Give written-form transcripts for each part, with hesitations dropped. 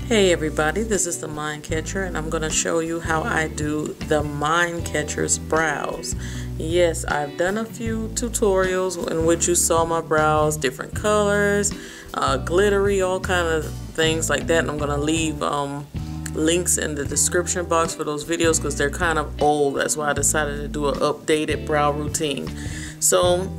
Hey everybody, this is the Mind Catcher and I'm going to show you how I do the Mind Catcher's brows. Yes, I've done a few tutorials in which you saw my brows, different colors, glittery, all kind of things like that, and I'm going to leave links in the description box for those videos because they're kind of old. That's why I decided to do an updated brow routine. So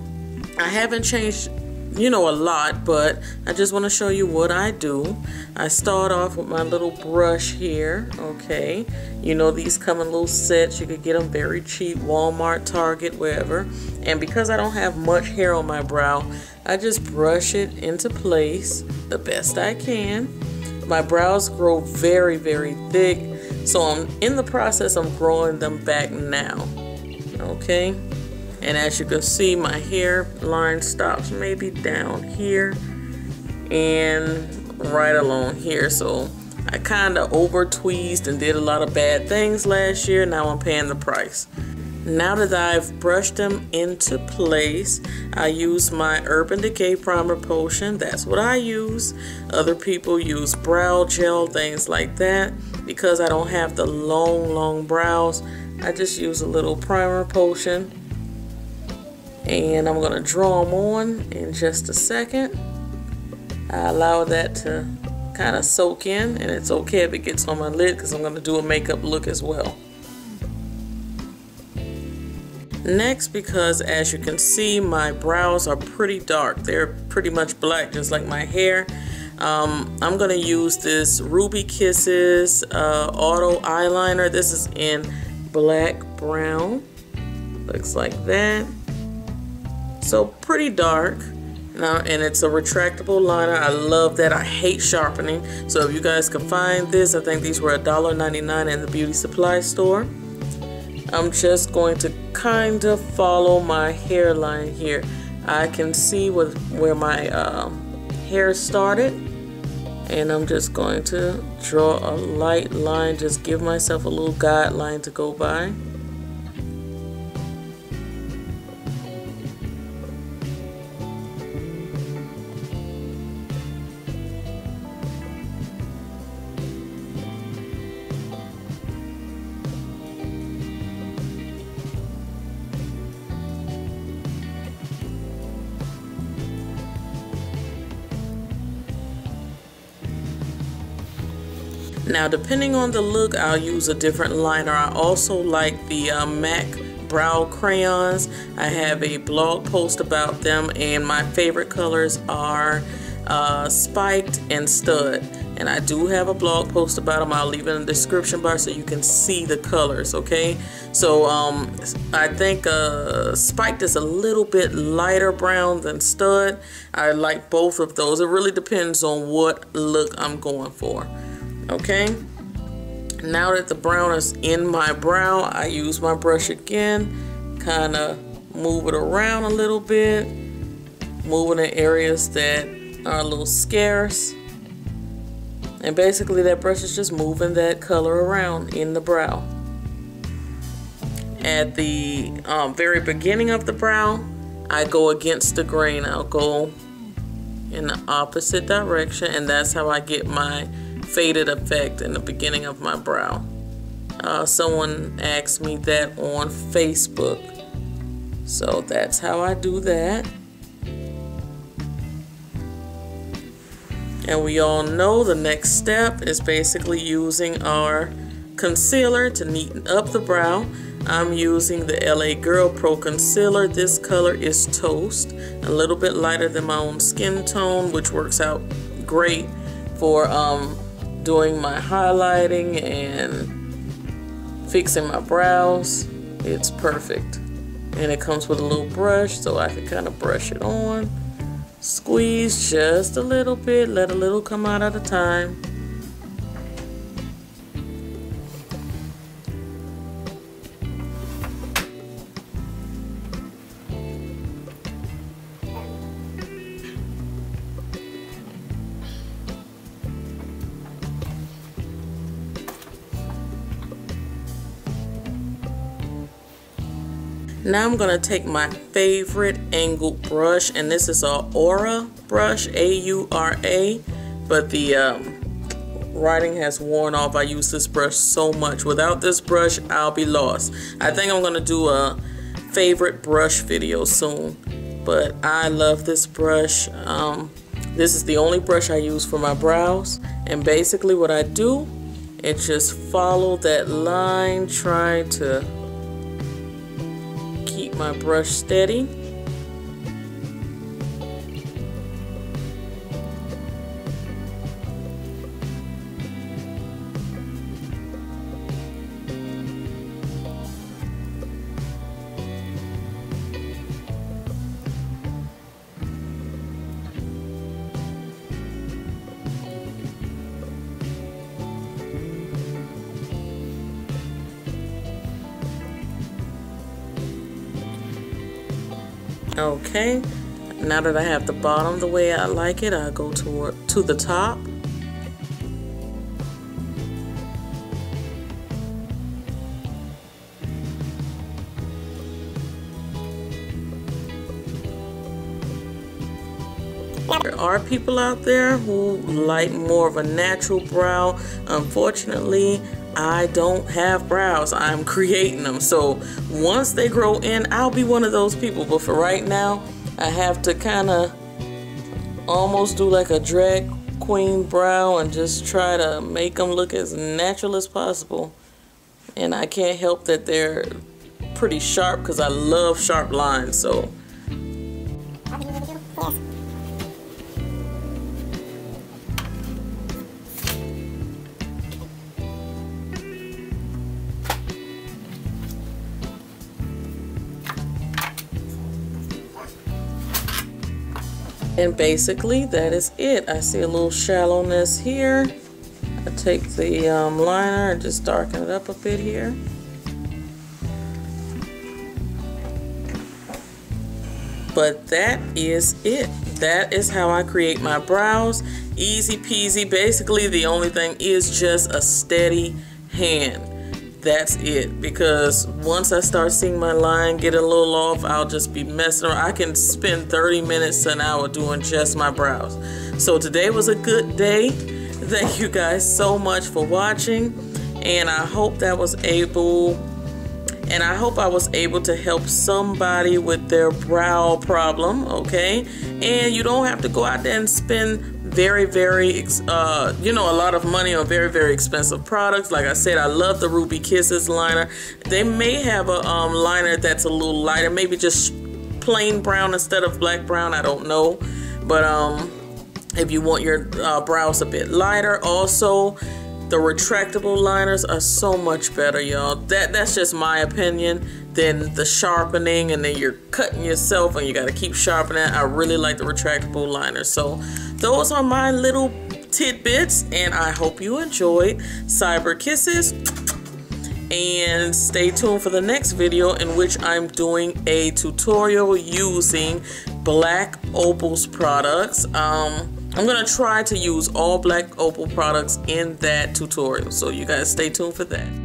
I haven't changed a lot, but I just want to show you what I do. I start off with my little brush here, okay? These come in little sets. You could get them very cheap, Walmart, Target, wherever. And because I don't have much hair on my brow, I just brush it into place the best I can. My brows grow very, very thick, so I'm in the process of growing them back now, okay? And as you can see, my hairline stops maybe down here and right along here. So I kind of over tweezed and did a lot of bad things last year. Now I'm paying the price. Now that I've brushed them into place, I use my Urban Decay Primer Potion. That's what I use. Other people use brow gel, things like that. Because I don't have the long brows, I just use a little primer potion. And I'm going to draw them on in just a second. I allow that to kind of soak in, and it's okay if it gets on my lid because I'm going to do a makeup look as well. Next, because as you can see, my brows are pretty dark. They're pretty much black, just like my hair. I'm going to use this Ruby Kisses Auto Eyeliner. This is in black brown. Looks like that. So pretty dark. Now, and it's a retractable liner. I love that. I hate sharpening. So if you guys can find this, I think these were $1.99 in the beauty supply store. I'm just going to kind of follow my hairline here. I can see where my hair started, and I'm just going to draw a light line, just give myself a little guideline to go by. Now, depending on the look, I'll use a different liner. I also like the MAC brow crayons. I have a blog post about them, and my favorite colors are Spiked and Stud. And I do have a blog post about them. I'll leave it in the description bar so you can see the colors, okay? So I think Spiked is a little bit lighter brown than Stud. I like both of those. It really depends on what look I'm going for. Okay, now that the brown is in my brow, I use my brush again, kind of move it around a little bit, moving in areas that are a little scarce, and basically that brush is just moving that color around in the brow. At the very beginning of the brow, I go against the grain. I'll go in the opposite direction, and that's how I get my faded effect in the beginning of my brow. Someone asked me that on Facebook, so that's how I do that. And we all know the next step is basically using our concealer to neaten up the brow. I'm using the LA Girl Pro Concealer. This color is Toast, a little bit lighter than my own skin tone, which works out great for doing my highlighting and fixing my brows. It's perfect. And it comes with a little brush, so I can kind of brush it on. Squeeze just a little bit, let a little come out at a time. Now I'm going to take my favorite angled brush, and this is a Aura brush, A-U-R-A, but the writing has worn off. I use this brush so much. Without this brush, I'll be lost. I think I'm gonna do a favorite brush video soon, but I love this brush. This is the only brush I use for my brows, and basically what I do, it's just follow that line, try to keep my brush steady. Okay, now that I have the bottom the way I like it, I'll go to the top. There are people out there who like more of a natural brow. Unfortunately, I don't have brows. I'm creating them. So once they grow in, I'll be one of those people. But for right now, I have to kind of almost do like a drag queen brow and just try to make them look as natural as possible. And I can't help that they're pretty sharp because I love sharp lines. So and basically that is it. I see a little shallowness here. I take the liner and just darken it up a bit here. But that is it. That is how I create my brows. Easy peasy. Basically the only thing is just a steady hand. That's it, because once I start seeing my line get a little off, I'll just be messing around. I can spend 30 minutes to an hour doing just my brows. So today was a good day. Thank you guys so much for watching, and I hope I was able to help somebody with their brow problem, okay? And you don't have to go out there and spend very a lot of money on very expensive products. Like I said, I love the Ruby Kisses liner. They may have a liner that's a little lighter, maybe just plain brown instead of black brown, I don't know. But if you want your brows a bit lighter, also the retractable liners are so much better, y'all. That's just my opinion. Than the sharpening, and then you're cutting yourself and you got to keep sharpening. I really like the retractable liners. So those are my little tidbits, and I hope you enjoyed Cyber Kisses. And stay tuned for the next video, in which I'm doing a tutorial using Black Opal's products. I'm gonna try to use all Black Opal products in that tutorial, so you guys stay tuned for that.